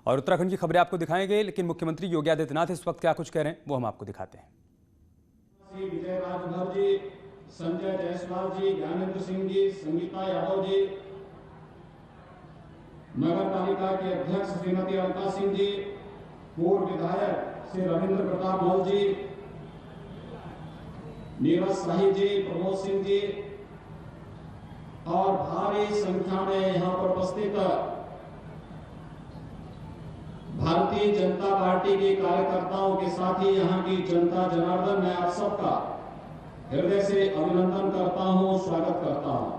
और उत्तराखंड की खबरें आपको दिखाएंगे, लेकिन मुख्यमंत्री योगी आदित्यनाथ इस वक्त क्या कुछ कह रहे हैं वो हम आपको दिखाते हैं। श्री विजय राजभर जी, संजय जायसवाल जी, ज्ञानेंद्र सिंह जी, संगीता यादव जी, नगर पालिका के अध्यक्ष श्रीमती अलका सिंह जी, पूर्व विधायक श्री रविंद्र प्रताप मौल जी, नीरज शाही जी, प्रमोद सिंह जी और भारी संख्या में यहां पर उपस्थित भारतीय जनता पार्टी के कार्यकर्ताओं के साथ ही यहां की जनता जनार्दन, मैं आप सबका हृदय से अभिनंदन करता हूं, स्वागत करता हूं।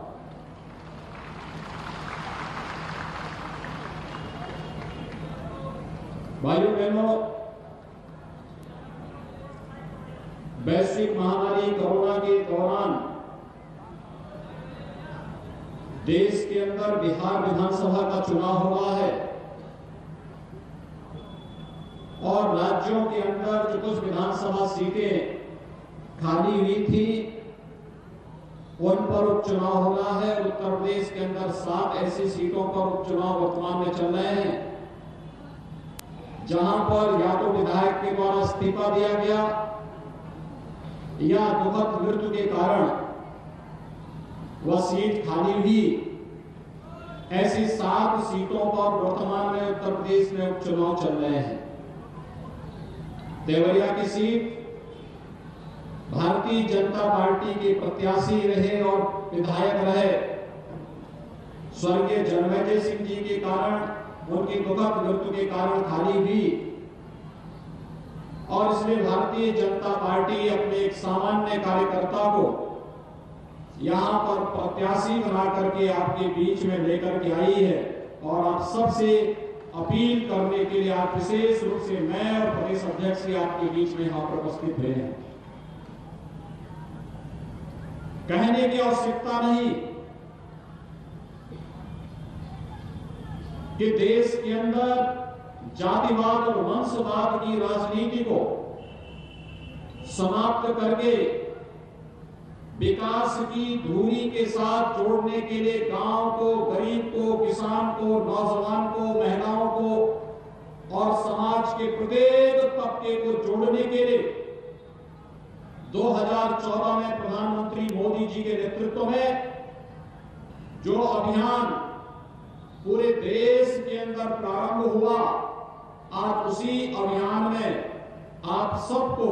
भाइयों बहनों, वैश्विक महामारी कोरोना के दौरान देश के अंदर बिहार विधानसभा का चुनाव हुआ है और राज्यों के अंदर जो कुछ विधानसभा सीटें खाली हुई थी उन पर उपचुनाव होना है। उत्तर प्रदेश के अंदर 7 ऐसी सीटों पर उपचुनाव वर्तमान में चल रहे हैं जहां पर या तो विधायक के द्वारा इस्तीफा दिया गया या दुखद मृत्यु के कारण वह सीट खाली हुई। ऐसी 7 सीटों पर वर्तमान में उत्तर प्रदेश में उपचुनाव चल रहे हैं। देवरिया की सीट भारतीय जनता पार्टी के प्रत्याशी रहे और विधायक रहे स्वर्गीय जन्मेजय सिंह जी के कारण, उनकी दुखद मृत्यु के कारण खाली हुई और इसलिए भारतीय जनता पार्टी अपने एक सामान्य कार्यकर्ता को यहां पर प्रत्याशी बना करके आपके बीच में लेकर के आई है और आप सबसे अपील करने के लिए आप विशेष रूप से मैं और प्रदेश अध्यक्ष जी आपके बीच में यहां पर उपस्थित हुए हैं। कहने की आवश्यकता नहीं कि देश के अंदर जातिवाद और वंशवाद की राजनीति को समाप्त करके विकास की धुरी के साथ जोड़ने के लिए गांव को, गरीब को, किसान को, नौजवान को, महिलाओं को और समाज के प्रत्येक तबके को जोड़ने के लिए 2014 में प्रधानमंत्री मोदी जी के नेतृत्व में जो अभियान पूरे देश के अंदर प्रारंभ हुआ, आज उसी अभियान में आप सबको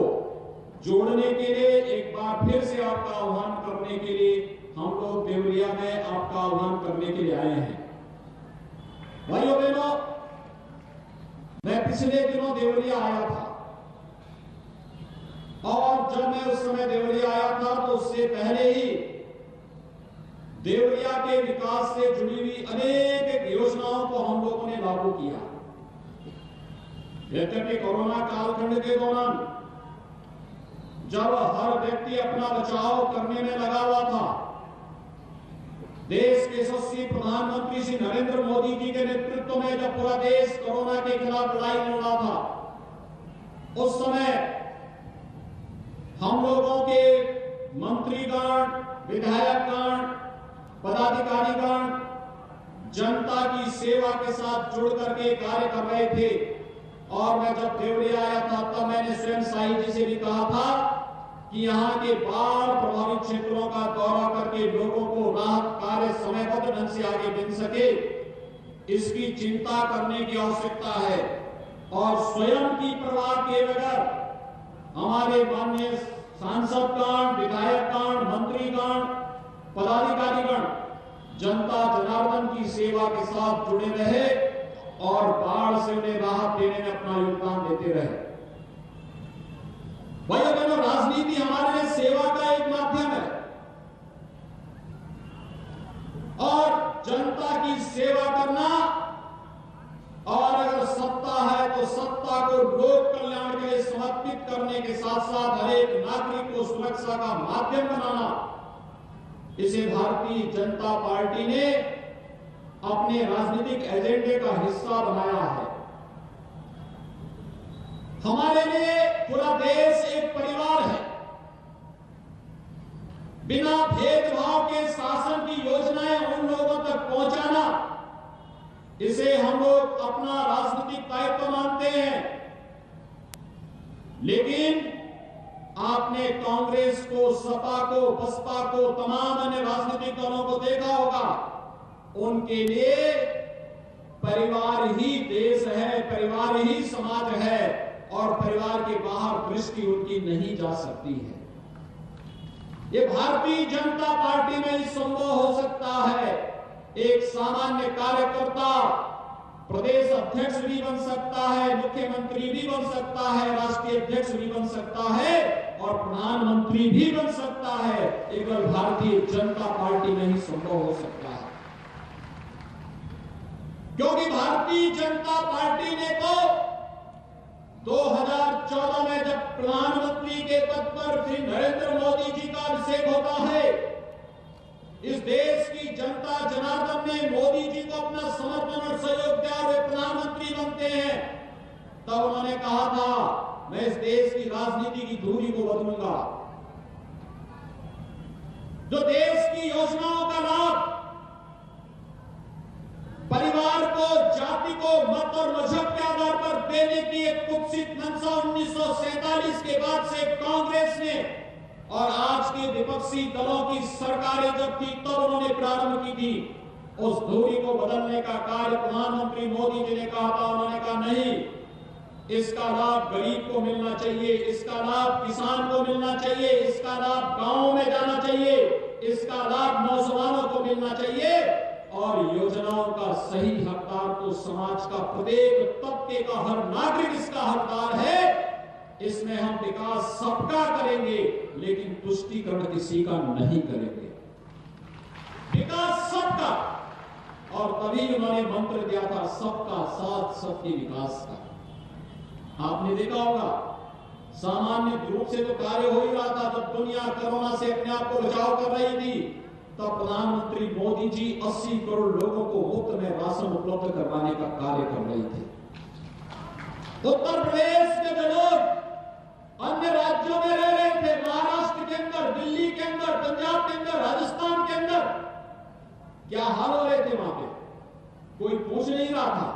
जोड़ने के लिए एक बार फिर से आपका आह्वान करने के लिए हम लोग देवरिया में आपका आह्वान करने के लिए आए हैं। भाइयों बहनों, मैं पिछले दिनों देवरिया आया था और जब मैं उस समय देवरिया आया था तो उससे पहले ही देवरिया के विकास से जुड़ी हुई अनेक योजनाओं को हम लोगों ने लागू किया। यद्यपि कोरोना कालखंड के दौरान जब हर व्यक्ति अपना बचाव करने में लगा हुआ था, देश के यशस्वी प्रधानमंत्री श्री नरेंद्र मोदी जी के नेतृत्व में जब पूरा देश कोरोना के खिलाफ लड़ाई लड़ रहा था, उस समय हम लोगों के मंत्रीगण, विधायकगण, पदाधिकारीगण जनता की सेवा के साथ जुड़ करके कार्य कर रहे थे और मैं जब देवरिया आया था तब मैंने स्वयं शाही जी से भी कहा था कि यहाँ के बाढ़ प्रभावित क्षेत्रों का दौरा करके लोगों को राहत कार्य समयबद्ध ढंग से आगे बढ़ सके, इसकी चिंता करने की आवश्यकता है और स्वयं की परवाह किए बगैर हमारे माननीय सांसदगण, विधायकगण, मंत्रीगण, पदाधिकारीगण जनता जनार्दन की सेवा के साथ जुड़े रहे और बाढ़ से उन्हें राहत देने में अपना योगदान देते रहे। भाइयों बहनों, राजनीति हमारे लिए सेवा का एक माध्यम है और जनता की सेवा करना और अगर सत्ता है तो सत्ता को लोक कल्याण के लिए समर्पित करने के साथ साथ हर एक नागरिक को सुरक्षा का माध्यम बनाना, इसे भारतीय जनता पार्टी ने अपने राजनीतिक एजेंडे का हिस्सा बनाया है। हमारे लिए पूरा देश एक परिवार है। बिना भेदभाव के शासन की योजनाएं उन लोगों तक पहुंचाना इसे हम लोग अपना राजनीतिक दायित्व मानते हैं। लेकिन आपने कांग्रेस को, सपा को, बसपा को, तमाम अन्य राजनीतिक दलों को देखा होगा, उनके लिए परिवार ही देश है, परिवार ही समाज है और परिवार के बाहर दृष्टि उनकी नहीं जा सकती है। ये भारतीय जनता पार्टी में ही संभव हो सकता है। एक सामान्य कार्यकर्ता प्रदेश अध्यक्ष भी बन सकता है, मुख्यमंत्री भी बन सकता है, राष्ट्रीय अध्यक्ष भी बन सकता है और प्रधानमंत्री भी बन सकता है। केवल भारतीय जनता पार्टी में ही संभव हो सकता है, क्योंकि भारतीय जनता पार्टी ने तो 2014 में जब प्रधानमंत्री के पद पर श्री नरेंद्र मोदी जी का अभिषेक होता है, इस देश की जनता जनार्दन ने मोदी जी को अपना समर्थन और सहयोग दिया और वे प्रधानमंत्री बनते हैं। तब उन्होंने कहा था, मैं इस देश की राजनीति की धुरी को बदलूंगा। जो देश की योजनाओं का लाभ परिवार को, जाति को, मत और मजहब के आधार पर देने की एक कुत्सित मंशा 1947 के बाद से कांग्रेस ने और आज के विपक्षी दलों की सरकारें जब थी तब उन्होंने प्रारंभ की थी। उस धुरी को बदलने का कार्य प्रधानमंत्री मोदी जी ने कहा था। उन्होंने कहा नहीं, इसका लाभ गरीब को मिलना चाहिए, इसका लाभ किसान को मिलना चाहिए, इसका लाभ गांवों में जाना चाहिए, इसका लाभ नौजवानों को मिलना चाहिए और योजनाओं का सही हकदार तो समाज का प्रत्येक तबके का हर नागरिक इसका हकदार है। इसमें हम विकास सबका करेंगे लेकिन तुष्टीकरण किसी का नहीं करेंगे, विकास सबका। और तभी उन्होंने मंत्र दिया था, सबका साथ सबके विकास का। आपने देखा होगा, सामान्य रूप से तो कार्य हो ही रहा था। जब दुनिया कोरोना से अपने आप को बचाव कर रही थी, तब प्रधानमंत्री मोदी जी 80 करोड़ लोगों को मुफ्त में राशन उपलब्ध करवाने का कार्य कर रहे थे। उत्तर प्रदेश के जो लोग अन्य राज्यों में रह रहे थे, महाराष्ट्र के अंदर, दिल्ली के अंदर, पंजाब के अंदर, राजस्थान के अंदर, क्या हाल हो रहे थे वहां पे, कोई पूछ नहीं रहा था।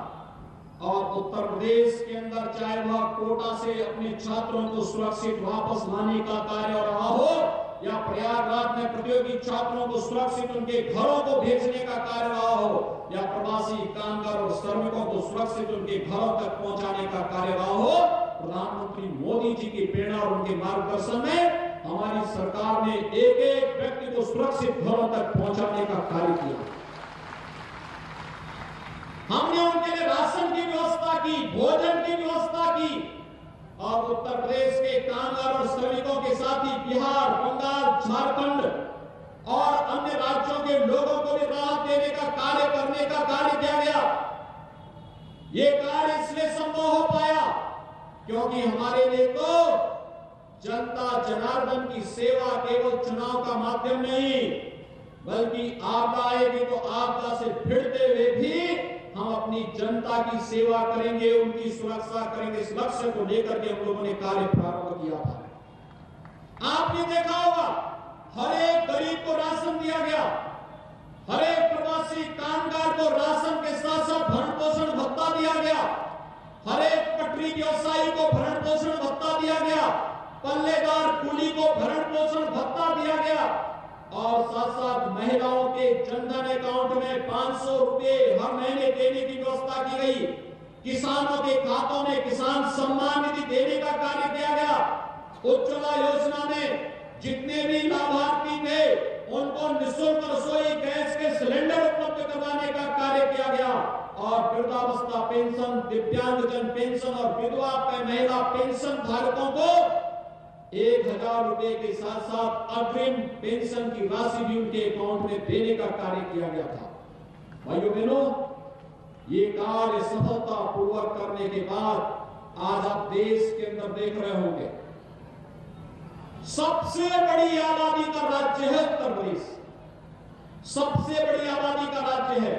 और उत्तर प्रदेश के अंदर चाहे वह कोटा से अपने छात्रों को सुरक्षित वापस लाने का कार्य हो रहा हो या प्रयागराज में प्रतियोगी छात्रों को सुरक्षित उनके घरों को भेजने का कार्य रहा हो या प्रवासी कामगार और श्रमिकों को सुरक्षित उनके घरों तक पहुंचाने का कार्य रहा हो, प्रधानमंत्री मोदी जी की प्रेरणा और उनके मार्गदर्शन में हमारी सरकार ने एक एक व्यक्ति को सुरक्षित घरों तक पहुंचाने का कार्य किया। हमने उनके लिए राशन की व्यवस्था की, भोजन की व्यवस्था की और उत्तर प्रदेश के कामगार और श्रमिकों के साथ ही बिहार, बंगाल, झारखंड और अन्य राज्यों के लोगों को भी राहत देने का कार्य करने का कार्य किया गया। ये कार्य इसलिए संभव हो पाया क्योंकि हमारे लिए तो जनता जनार्दन की सेवा केवल चुनाव का माध्यम नहीं, बल्कि आपदा आएगी तो आपदा से भिड़ते हुए भी हम अपनी जनता की सेवा करेंगे, उनकी सुरक्षा करेंगे। इस लक्ष्य को लेकर के हम लोगों ने कार्य प्रारंभ किया था। आपने देखा होगा, हर एक गरीब को राशन दिया गया, हर एक प्रवासी कामगार को राशन के साथ साथ भरण पोषण भत्ता दिया गया, हर एक पटरी व्यवसायी को भरण पोषण भत्ता दिया गया, पल्लेदार कूली को भरण पोषण भत्ता दिया गया और साथ साथ महिलाओं के जनधन अकाउंट में 500 रुपए हर महीने देने की व्यवस्था की गई। किसानों के खातों में किसान सम्मान निधि देने का कार्य किया गया। उज्ज्वला योजना में जितने भी लाभार्थी थे उनको निःशुल्क रसोई गैस के सिलेंडर उपलब्ध करवाने का कार्य किया गया और वृद्धावस्था पेंशन, दिव्यांगजन पेंशन और विधवा महिला पेंशन धारकों को 1000 रुपए के साथ साथ अग्रिम पेंशन की राशि भी उनके अकाउंट में देने का कार्य किया गया था। भाइयों बहनों, ये कार्य सफलता पूर्वक करने के बाद आज आप देश के अंदर देख रहे होंगे, सबसे बड़ी आबादी का राज्य है उत्तर प्रदेश, सबसे बड़ी आबादी का राज्य है।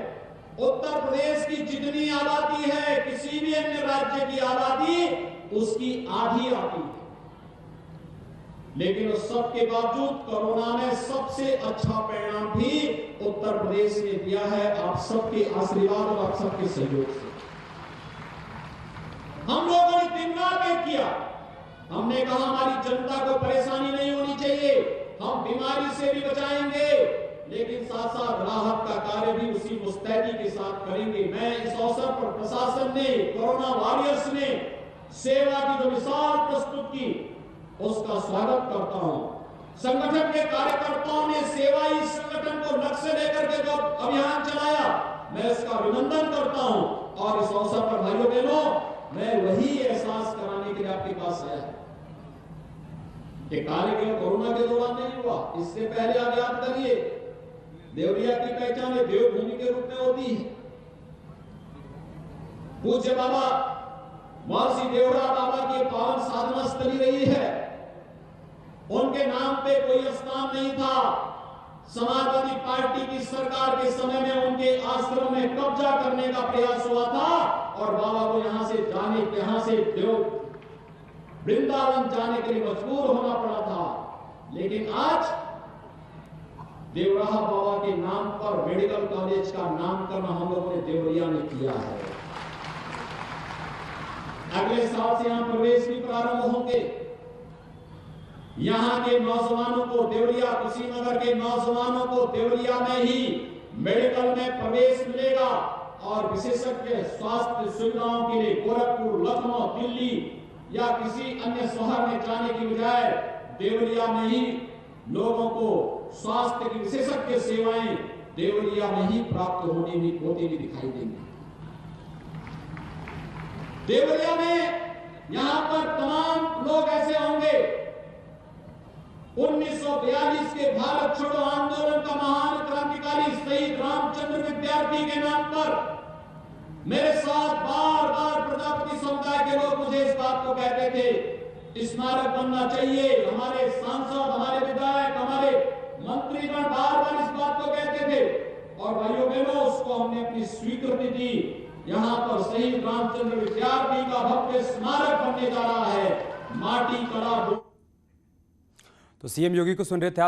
उत्तर प्रदेश की जितनी आबादी है किसी भी अन्य राज्य की आबादी उसकी आधी आती है। लेकिन उस सब के बावजूद कोरोना ने सबसे अच्छा परिणाम भी उत्तर प्रदेश ने दिया है, आप सबके आशीर्वाद और आप सबके सहयोग से। हम लोगों ने दिन रात एक किया। हमने कहा हमारी जनता को परेशानी नहीं होनी चाहिए, हम बीमारी से भी बचाएंगे, लेकिन साथ साथ राहत का कार्य भी उसी मुस्तैदी के साथ करेंगे। मैं इस अवसर पर प्रशासन ने, कोरोना वॉरियर्स ने सेवा की जो मिसाल प्रस्तुत की, उसका स्वागत करता हूं। संगठन के कार्यकर्ताओं ने सेवा ही संगठन को लक्ष्य लेकर के जो अभियान चलाया, मैं इसका अभिनंदन करता हूं। और इस अवसर पर भाइयों बहनों, मैं वही एहसास कराने के लिए आपके पास आया है। ये कार्य केवल कोरोना के दौरान नहीं हुआ, इससे पहले आप याद करिए, देवरिया की पहचान देवभूमि के रूप में होती है। पूज्य बाबा महर्षि देवरा बाबा की पावन साधना स्थली रही है। उनके नाम पे कोई स्थान नहीं था। समाजवादी पार्टी की सरकार के समय में उनके आश्रम में कब्जा करने का प्रयास हुआ था और बाबा को यहां से देव वृंदावन जाने के लिए मजबूर होना पड़ा था। लेकिन आज देवराहा बाबा के नाम पर मेडिकल कॉलेज का नामकरण हम लोगों ने देवरिया में किया है। अगले साल से यहां प्रवेश भी प्रारंभ होंगे। यहां के नौजवानों को, देवरिया कुशीनगर के नौजवानों को देवरिया में ही मेडिकल में प्रवेश मिलेगा और विशेषज्ञ स्वास्थ्य सुविधाओं के लिए गोरखपुर, लखनऊ, दिल्ली या किसी अन्य शहर में जाने की बजाय देवरिया में ही लोगों को स्वास्थ्य की विशेषज्ञ सेवाएं देवरिया में ही प्राप्त होती भी दिखाई देंगी। देवरिया में यहां पर तमाम लोग ऐसे होंगे, 1942 के भारत छोड़ो आंदोलन का महान क्रांतिकारी शहीद रामचंद्र विद्यार्थी के नाम पर मेरे साथ बार बार प्रजापति समुदाय के लोग मुझे इस बात को कहते थे, स्मारक बनना चाहिए। हमारे सांसद, हमारे विधायक, हमारे मंत्रीगण बार बार इस बात को कहते थे और भाइयों बहनों, उसको हमने अपनी स्वीकृति दी। यहां पर शहीद रामचंद्र विद्यार्थी का भव्य स्मारक बनने जा रहा है। माटी कड़ा। तो सीएम योगी को सुन रहे थे आप।